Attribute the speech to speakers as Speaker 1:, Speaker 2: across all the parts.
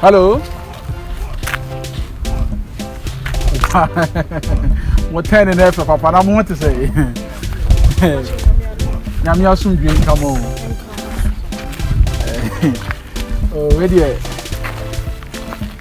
Speaker 1: Hello. What ten in there for Papa? I want to say. Namia soon drink come on. Oh, ready?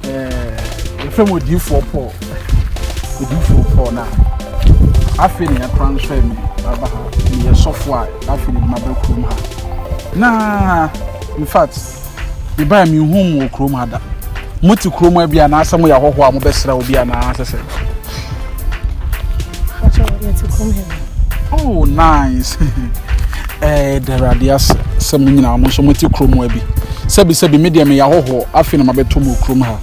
Speaker 1: The film would do for poor. Would do for poor now. I feel in a transfer me. Me software. I feel in my room. Nah, in fact, you buy me home or chrome had. Mutu chrome will be an answer. We are what best will be an answer. Oh, nice. There are the some in our most chrome will be. Sebi media me yaho. I feel my bed to move chrome her.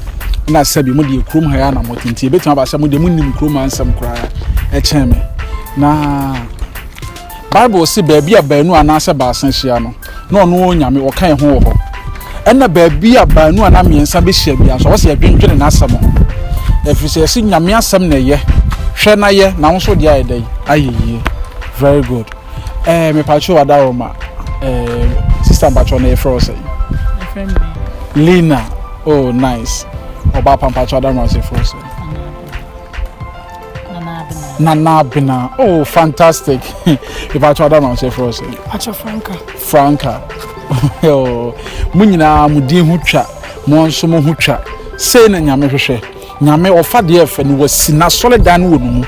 Speaker 1: And I said, you mudi chrome her and I'm wanting to bet about some of the moon chrome and some cry. A chame. Nah. Bible say baby a benu and answer by sensiano. No, yammy or kind ho. And the baby a banu and I mean some bishabia. So what's your drink and answer more? If you say, sing yamia some day, Shana ye, now so the other day. Aye, very good. Me pacho adaroma. Sister Bachone Frozen. Lina. Oh, nice. Oba pampacho adaroma se Frozen. Nana Bina. Oh, fantastic. You pacho adaroma se Frozen.
Speaker 2: Pacho
Speaker 1: Franca. Oh, Munina mudi hucha. Monso mo hucha. Say na nyame hwehwe. Nyame ofa de efe ni wasina solid dan wo mu.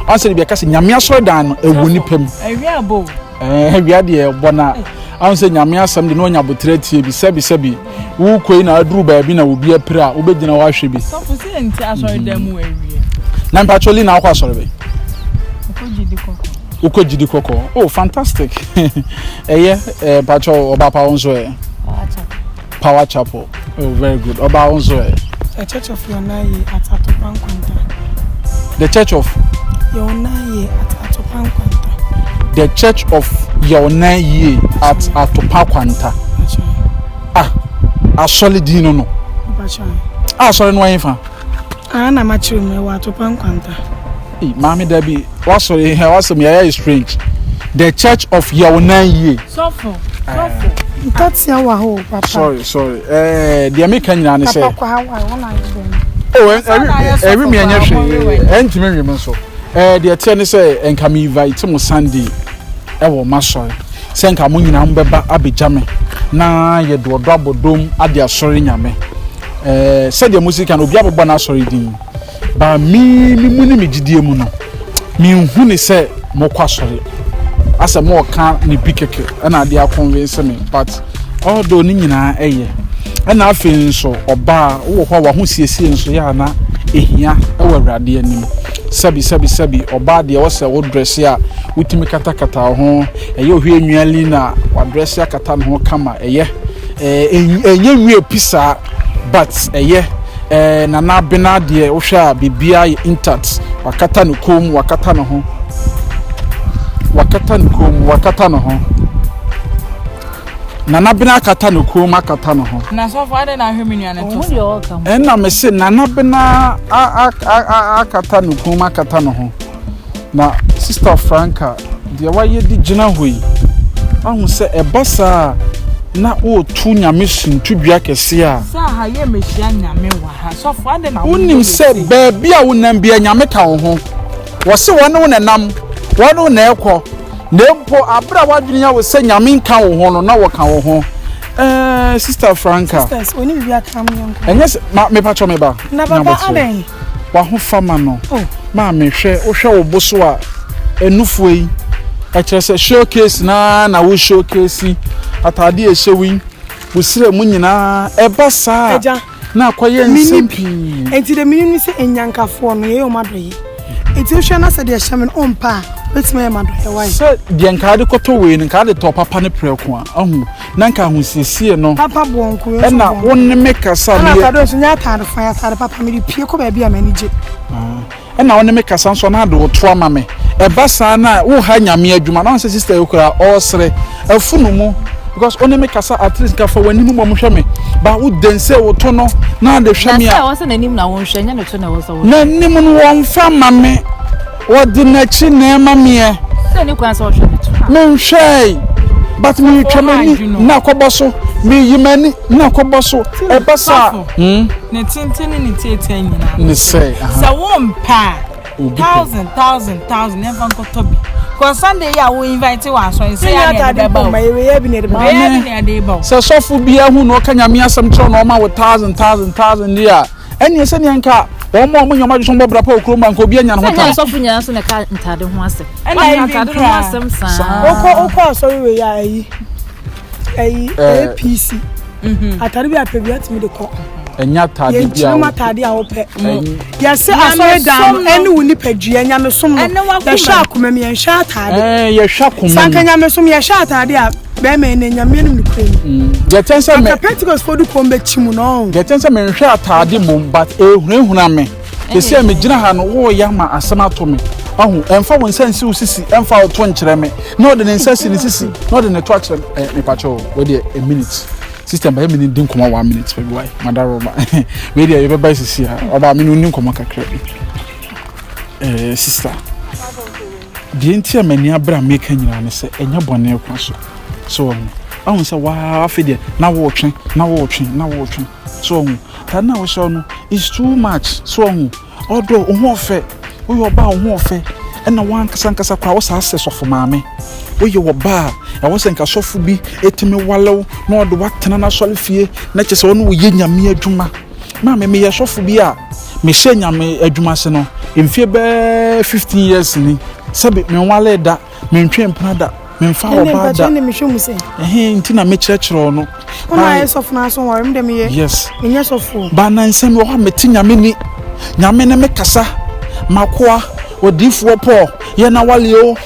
Speaker 1: Anse de be ka se nyame solid dan ewu ni pam.
Speaker 2: Ewiabo.
Speaker 1: Ewia de bona. Anse nyame asam de no nya botre tie bi sebi. Wo koi na aduru ba bi na obi apira, wo begina wa hwe bi.
Speaker 2: So for say nti asori dan mu ewie.
Speaker 1: Na mpacholi na akwa asori be.
Speaker 2: Ukojidi koko.
Speaker 1: Oh, fantastic. Pacho oba pa onzo Power Chapel. Oh, very good. Oba onzo
Speaker 2: The Church of Yonaye at Atopankwanta.
Speaker 1: The Church of
Speaker 2: Yonaye at Atopankwanta.
Speaker 1: The Church of Yonaye at Atopankwanta. Ah, solid no. Sorry, no infa.
Speaker 2: Na machi me wa Atopankwanta.
Speaker 1: Mami Debbie, what's sorry here? What's me is strange. The Church of Yonaye.
Speaker 2: Sofo. That's your ho, Papa.
Speaker 1: Sorry. The American man say. Oh, every me anyahwe. Entime nwem so. The atene say enka me invite mo Sunday. Ewo masori. Say enka mo nyina mbeba abejame. Na ye do abodom ade asori nyame. Say the music and obi abobọ na asori din. Ba mi muni me gidie mu no. Mi hu ni say mo kwa asori. As a more can ni bikeke and I dare convince me, but although Nina and I feel so or bar or who sees so yana ehia our radianim. Sabi or bar the also old dress ya with me katakata home a yo here Lina or dress ya katan ho kama a year a real pizza but a year Nana Benadia Osha Bibia intact wakatanu kum wakatano home. Wakata no ho Nana Bena kata no kum akata no ho
Speaker 2: na so for na hwemi nuane to
Speaker 1: na me se Nana Bena akata no kum akata no ho na Sister Franca de waye di gina hoi ahu se ebasa na o tu nyame suntu bia kese a
Speaker 2: sa ha ye mehia nyame wa ha so for na
Speaker 1: unim se baabi a wonam bia nyame ka wo ho wo se wonu nenam wonu na ekọ nempo abra wadwenya wo se nyame nka wo ho no na wo ka wo ho Sister Franca
Speaker 2: sisters oni bia kam yanko
Speaker 1: enyes me pacho me ba
Speaker 2: na baba aden
Speaker 1: wa ho fama no ma me hwe wo hwe wo boso a enufu yi a kire se showcase na wo showcase atade e hyewi wo sire mu nyina eba saa na akoye nsempi
Speaker 2: enti de mininu se enyankafo no ye o madoyi enti hwe na se de hyame no ompa betime madoyi why
Speaker 1: se de nkade koto we ni nkade to papa ne preko a ahu na nka hu siesie no
Speaker 2: papa bonko
Speaker 1: e na wonne mekasa ne
Speaker 2: na kado so nya tade fa ya tade papa me pie ko ba bia manije
Speaker 1: e na wonne mekasa so na de woto ama me e basa na wo ha nyame adwuma na se sister yokura osre afunu mu because only make us at least ka for wani mu mo hwe me ba wo dense wo to no na de hwe me
Speaker 3: a wose nanim na won hwe nya ne to na wo so
Speaker 1: na nim no won fa ma me wo de na chi na ma me
Speaker 3: se ni kwan so hwe me to
Speaker 1: me hwe but me twamani na koboso me yimani na koboso e basa
Speaker 2: ne tintini ne tietia nyina
Speaker 1: ne say
Speaker 2: so won pa 1,000 never go to be cause Sunday ya we invite one so say ya dey ba my we bi ne dey ba
Speaker 1: so sofu bia hu no ka nyame asem tro no ma 1,000 dia eni se ne nka omo nyoma de so bobra pa okro man ko bia nya no
Speaker 3: ta ya sofu nya so ne ka ntade ho ase ena ntade ho asem sa
Speaker 2: oko sorry we ya ayi APC atare bi apebia timi de ko
Speaker 1: enya tade bia
Speaker 2: ye chima tade a wo pe ye se asore dam eni wuni padua nya me som no ye sha akoma me ye sha tade
Speaker 1: ye sha akoma
Speaker 2: sanka nya me som ye sha tade a be me ne nya me nim kure
Speaker 1: ye tense me
Speaker 2: Pentecost for du kombe chimu no
Speaker 1: ye tense me hwe atade mom but ehunahuna me ye se me gina ha no wo ya ma asema to me ahu emfa won sense usisi emfa wo to nkyere me no de ne sense ne sisi no de ne to akere me pacho we de a minute system by minute din koma 1 minute baby why madaro ma we dey be buy sisi ha oba me no nin koma kakra bi sister die ntia mani abra make nyina ne se enya bone kwa so ahun se wa afede na wo twen so ta na wo so no is too much so odo ohun ofe wo yo ba ohun ofe ena wan kasankasa kwa wo sa access of maame wo yo ba ya wo senka sofu bi etimi walew na odo watena na sole fie na chese wo no wo ye nyame adwuma maame me ye sofu bi a me hye nyame adwuma se no emfie be 15 years ni sabe me wale da me ntwe mpana da me mfa wo ba da ntina me kyerɛkyerɛ no
Speaker 2: ona ye sofu na so ware me dem ye
Speaker 1: yes
Speaker 2: enye sofu
Speaker 1: ba na nsɛm wo ha meti nyame ni nyame ne me kasa makoa odifuo po ye na wale yo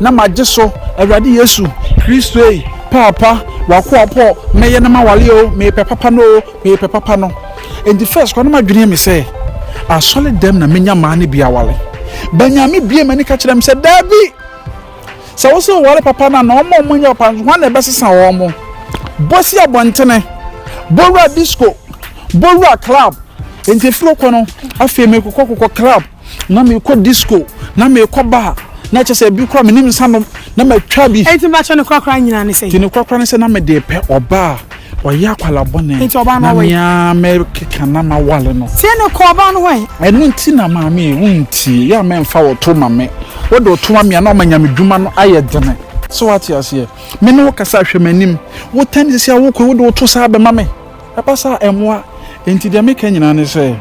Speaker 1: na majeso awurade yesu kristo ei papa wakoa po me ye na mawale yo me papa no and the first kwa na madwene me say a solid dem na menya ma ne bia wale banyame bia mani ka kyerem se dabi sa wo so wale papa na no mo nya papa ho na besesa wo mo bosi abontene borua disco borua club enti flo kono afi me kokoko club na me ko disco na me ko bar na chese bi kra me nim sanom na matwa bi
Speaker 2: enti ma chone kra nyina ne sei
Speaker 1: tini kra ne se na me de pe oba oya kwala bone
Speaker 2: enti oba no we
Speaker 1: na me kekana ma wale no
Speaker 2: tie ne ko oba no we
Speaker 1: enu nti na ma me wunti ya me mfa wo to ma me wo do to ma me na ma nyame dwuma no aye dene so what you say me no kasa hwemanim wo tani se wo ko wo do to sa be ma me apasa emwa enti de me ka nyina ne se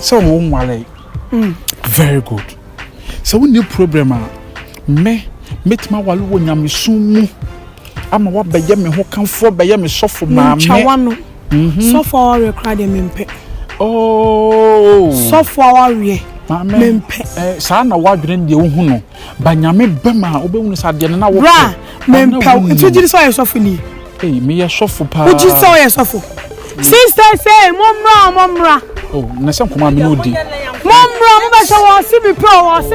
Speaker 1: so wo nwale very good so we need problem me metima wale wo nyame sumu ama wa beye me ho kanfo beye me sofo ma me
Speaker 2: chawano sofo wa cry de mempe
Speaker 1: oh
Speaker 2: sofo wa we mempe
Speaker 1: sa na wadwene de wo hu no ba nyame bema obehunu sa de na wo
Speaker 2: bra mempe ntu giri so ye sofo ni
Speaker 1: me ye sofo pa
Speaker 2: uji so ye sofo sister say momra
Speaker 1: oh na se nkoma me no di
Speaker 2: momra mo ba so wo si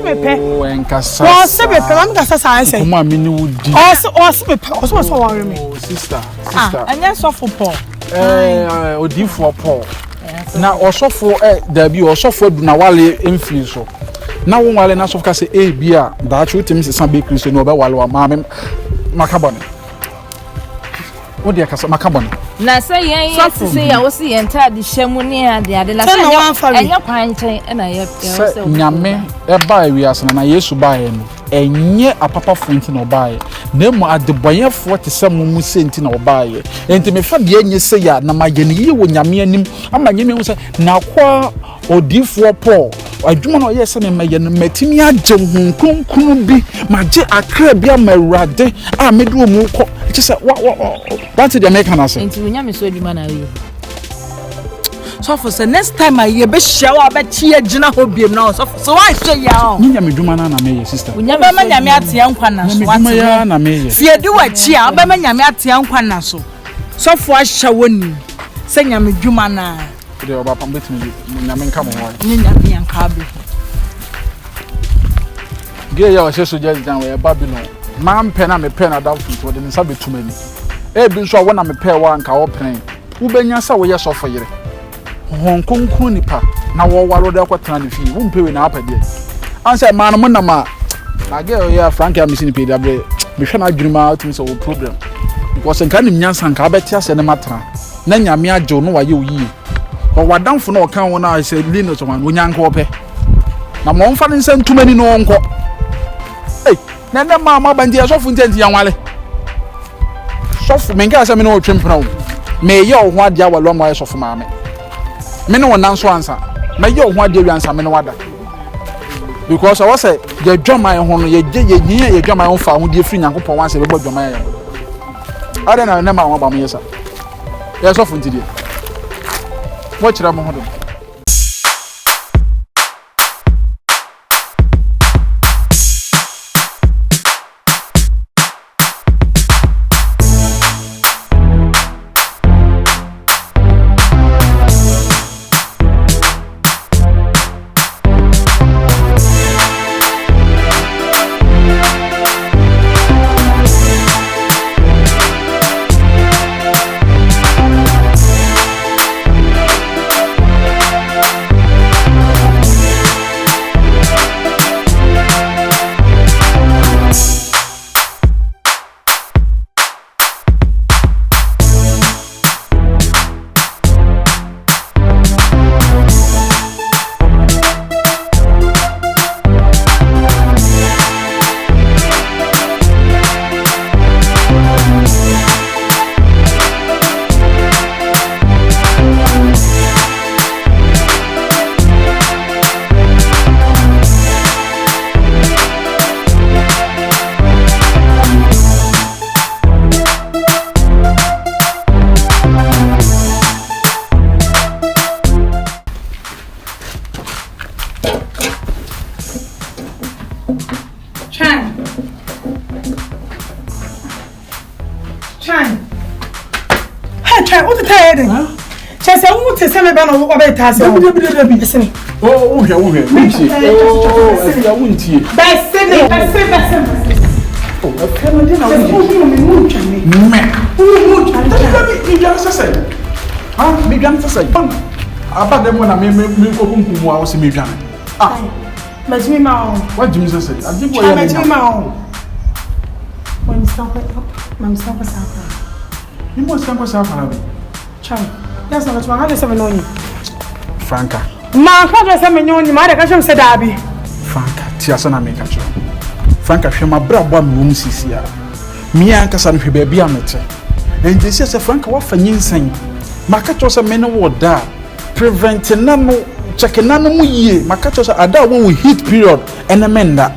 Speaker 2: me pe
Speaker 1: oh enkasa
Speaker 2: wo si me pe am kasa sa say
Speaker 1: nkoma me no di
Speaker 2: o si me pe o so worry me
Speaker 1: sister
Speaker 2: anya sofo po
Speaker 1: odifo po na osofo dabi osofo adu na wale emfiri so na wo wale na sofo ka se bia da achu temi se san be kristo no be wale wa ma me makabone odi akasa makabone
Speaker 3: na say yen say ya wo si enta de hyemu ne ade na say enya kwanchen na ye
Speaker 1: say nyame ba wiase na yesu ba ye no enye apapa fonti na obaye na mu adeboyefo te se mu senti na obaye enti me fa de enye se ya na magene yi wo nyame anim ama nyame hu se na kwa odifo po adwuma no ye se me maye no matimi agye hu kunkunu bi magye akra bi amawurade a medu mu ko che se what the American say
Speaker 3: enti wo nyame so adwuma na we
Speaker 2: so for say next time I be share wa be tie gina ho biem na so why say ya
Speaker 1: nya me dwuma na me sister
Speaker 2: wo nyame ma nyame atia nkwa na so
Speaker 1: what ya na me
Speaker 2: fie di wa chi a be ma nyame atia nkwa na so fo ahya woni say nyame dwuma na
Speaker 1: de oba pam betimi nyame nka mo ho
Speaker 2: ni nyame yanka be
Speaker 1: ge ya o se so just down we Babylon man pe na me pe na down to de nsa betumani bi nso a wona me pe wa nka wo pen wo benya sa wo ye so foyere hon konkon nipa na wo waro de kwatena ne fi wo mpewe na apade ansa man mo na ma My girl, yeah, frankly, I'm missing PW. We shall not dream out in some problem. Because I can't even answer Cabetias and a matter. Nanya Mia Joe, no, you ye. Or what down for no account when I said Linus one, when young copy. Now, one fan sent too many no uncle. Hey, Nana Mamma Bandia of Intent Yamale. Soft Mengas, I mean, no trim now. May your what ya were long ways of mammy. Men no one answer. May your what dear answer, Menowada. Because I was say, you jump my own, you jump my own farm, you free and go for once a little my own. I don't know, never about me, sir. Yes, often today. Watch Ramon. Oh, here. Franca. Ma kwa say me nyoni ma de ka hwem se daabi. Franca, ti asana me ka cho. Franca hwe ma bra bwa me wom sisia. Me ankasa no hwe ba bia mete. Enti se Franca wa fanyi nsan. Ma ka cho se me no wo da. Prevent na no check na no mu yie. Ma ka cho se ada wo heat period ene menda.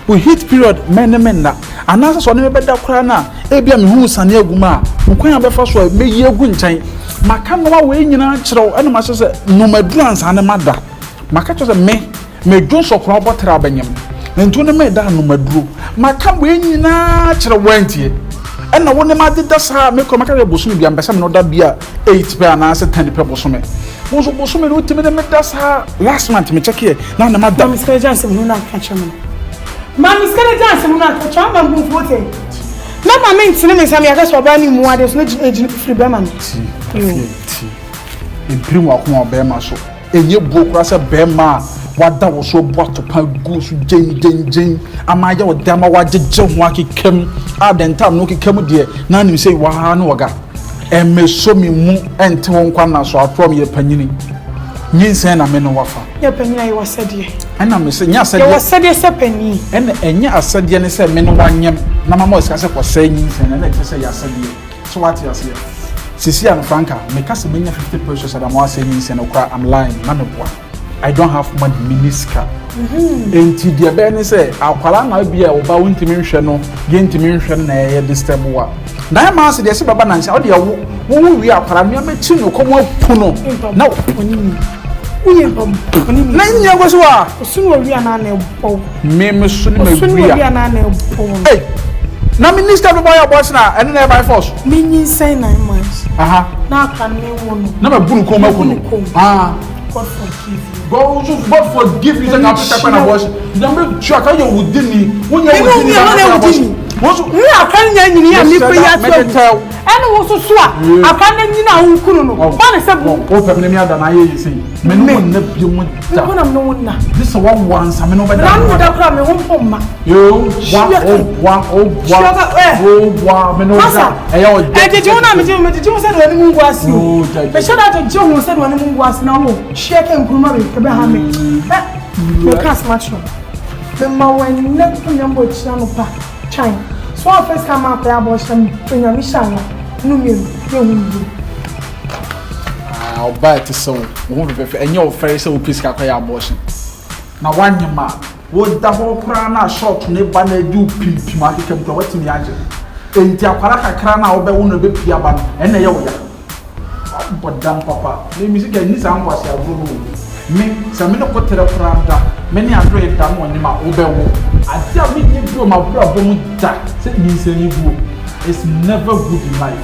Speaker 1: We heat period menda. Anasa so ne be da kra na e bia me hu sane aguma. Nkwan abefa so me yi agu nkyɛn. Maka no wa we nyina kyerɛw ɛna ma sɛ no madurans ane mada maka kyerɛ sɛ me dwo sɔkora bɔtra abanyam ntu ne me da no maduro maka we nyina kyerɛw wantie ɛna wo ne ma deda saa me kɔ maka yɛ bosom bia mpɛsɛ me no da bia 8 pɛ ana sɛ 10 pɛ bosom wo so bosom no timi ne me da saa last month me check here na na mada
Speaker 2: Mami skere janse mu na ka kyerɛ me Mami skere janse mu na ka kyerɛ ma bu fote na ma me ntine me sam ya ka so ba ni mu ade so na ejini free be ma no
Speaker 1: Imprim wa ko be ma so enye buo kura se be ma wada wo so boato pa go so gen amaja wo dama wa jeje ho akekam adentam no kekam de na nim sei wa ha no waga emeso mi mu ente won kwa na so atrom ye panyini nyinsen na me no wafa
Speaker 2: ye panyina ye wasade
Speaker 1: ana me se nya asade
Speaker 2: ye wasade se panyi
Speaker 1: ene enye asade ne se me no wanyem na mama o ska se ko se nyinsen na na se ya asade so what you say Sisi and Franca, make us 50 pesos and I'm saying I'm lying, I don't have money minisca. And to the Benny say, I'll call out be a bowing to mention no, gain to mention a disturb war. Now, Master, there's a banana, how do you we are Paramia no come up Puno. No, Nine years was soon we are not Meme soon we are not. Hey. Na minister do boy boss na ene na by force
Speaker 2: me nyin say 9 months na kan me wono
Speaker 1: na ba bunu ko ma kuno God forgive you say ka peta na boss na me sure ka you within me when you within
Speaker 2: ni akan nya nyini ya mi ko ya to ene wo so so a akan na nyina wo kunu no ba ne se bo
Speaker 1: o pe me mi ada na ye sei me no na bi mu da
Speaker 2: ko na no na
Speaker 1: this one once me no be
Speaker 2: da no da kra me ho pom ma
Speaker 1: yo wa me no da e ya o
Speaker 2: je wona me je wo se do ni mu ngwasi o be shoda je wo se do ni mu ngwasi na wo share ke nkuruma be ke be ha me me kas match no me ma wen na nyambo chira no pa chine so first come up ya bo sham nya mi sha no me ye hundu
Speaker 1: o ba te so wo be fe enye o fere se o piska kwa ya abortion na wanyema wo da ho kra na short ne ba na du pimpim akeke mko watimi age enti akwara kakra na wo be wo no be pia ba no ene ye wo ya bodam papa le music ni sa ngwase agro me sa me no kotere kra da me ni adro e da no nyema wo be wo ade a me ni do ma bra bo mu da se ni se ni bu it's never good in life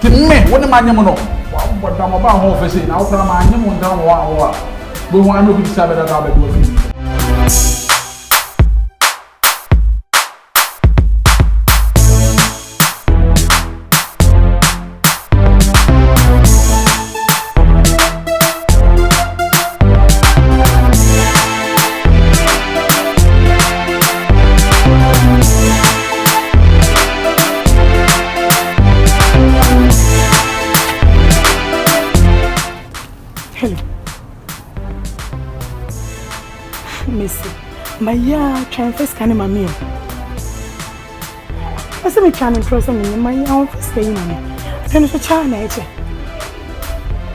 Speaker 1: ti me wo ni ma nyem no wa bodam ba ho fe se na wo kra ma nyem ndan wo bo ho anu bi sabe da ba do fi
Speaker 2: Maya trying first can my meal. I said me trying to me my own first day money. I don't know China. I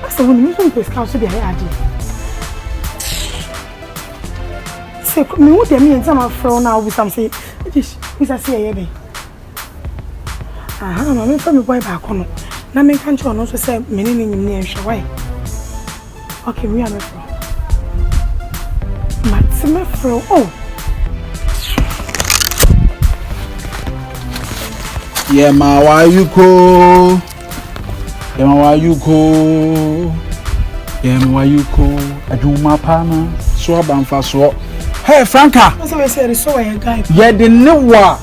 Speaker 2: said when you don't first council the idea. Say me what me and some fro now with some say this is a say baby. Aha, my from me boy back on. Na me can try no say me ni near why. Okay, we are me from. Maxime fro oh.
Speaker 1: Yeah, ma, why you go? Yeah, ma, why you go? Yeah, ma, why you go? I do my partner. So I'm fast. Hey, Franca.
Speaker 2: That's what I said. So I guy.
Speaker 1: Yeah, the new one.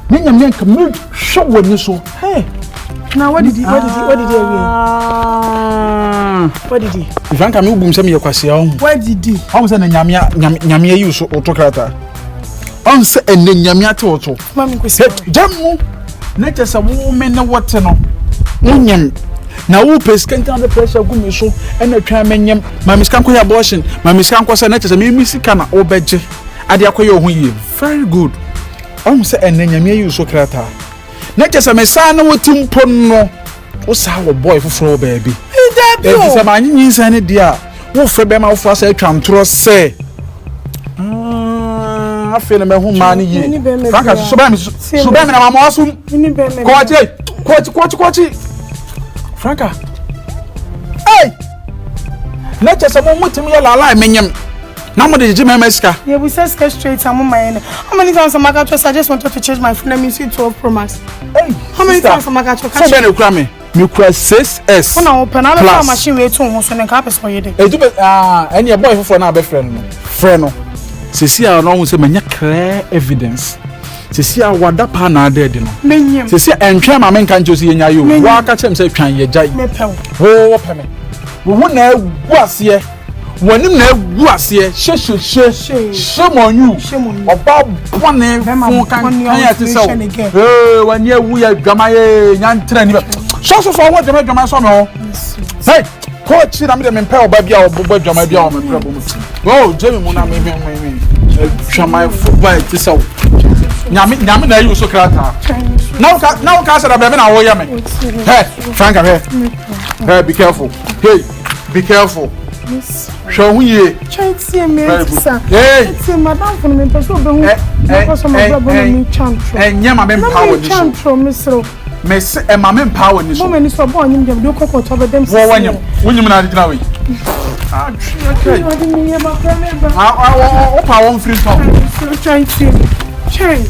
Speaker 1: Me come show when you so.
Speaker 2: Hey. Now what did he? What did he?
Speaker 1: Franca, me boom some your question.
Speaker 2: What did he?
Speaker 1: How say na nyamia you so autocrata. On say and nyamia to auto.
Speaker 2: Mami question.
Speaker 1: Jamu. Nature sa woman na what no unyem na wo peskan kan the pressure gu me so e na twa menyem ma miskan ko ya abortion ma miskan ko say nature sa me misika na obeje ade akoye ho yie very good say enanyamia you so krata nature sa me sa na wotimpo no wo sa wo boy foforo baby e say ma nyin sa ne dia wo fe be ma wo fa sa atwa ntro se I feel me who money ye. Franca, so be me na mama asum. Kwachi. Franca. Hey. Nature some mutimi ya la menyem. Na mo de jime meska.
Speaker 2: Yeah, we say straight am my end. How many times am I got I just wanted to change my phone music to 12 Pro Max. Hey. How many times am I got
Speaker 1: so be no kra me. Me kra 6S.
Speaker 2: Una open na machine we to so na ka person ye dey.
Speaker 1: E do any boy for na be friend no. Friend no. Sisi a no say manya clear evidence. Sisi a wada pa na dead no.
Speaker 2: Menyem.
Speaker 1: Sisi entwa ma men kan josi yenya yo. Wa ka chem say twan ye jai.
Speaker 2: Me pew.
Speaker 1: Wo pe me. Wo na egu ase. Wonim na egu ase. Shemonyu. Oba bone fun kan ya ti so. Wani ewu ya dwama ye nyantra ni. So for what dwama so me ho. Hey. Coach, I'm the member Babia or Bobo Jamabia or my problem. Oh, Jamie Mona, me. My football is so. Yamina, you so crata. Now, Casa, I'm a woman. Hey, Frank, hey, be careful. Hey, be careful. Show me.
Speaker 2: Try to see me.
Speaker 1: Hey,
Speaker 2: it's a madam for me. Because I'm a chantro.
Speaker 1: And Yama power.
Speaker 2: Chantro,
Speaker 1: Miss and my men power in this
Speaker 2: woman is so born in them. Do cocoa over them.
Speaker 1: When you not know it. I won't free talk.
Speaker 2: Trying to change.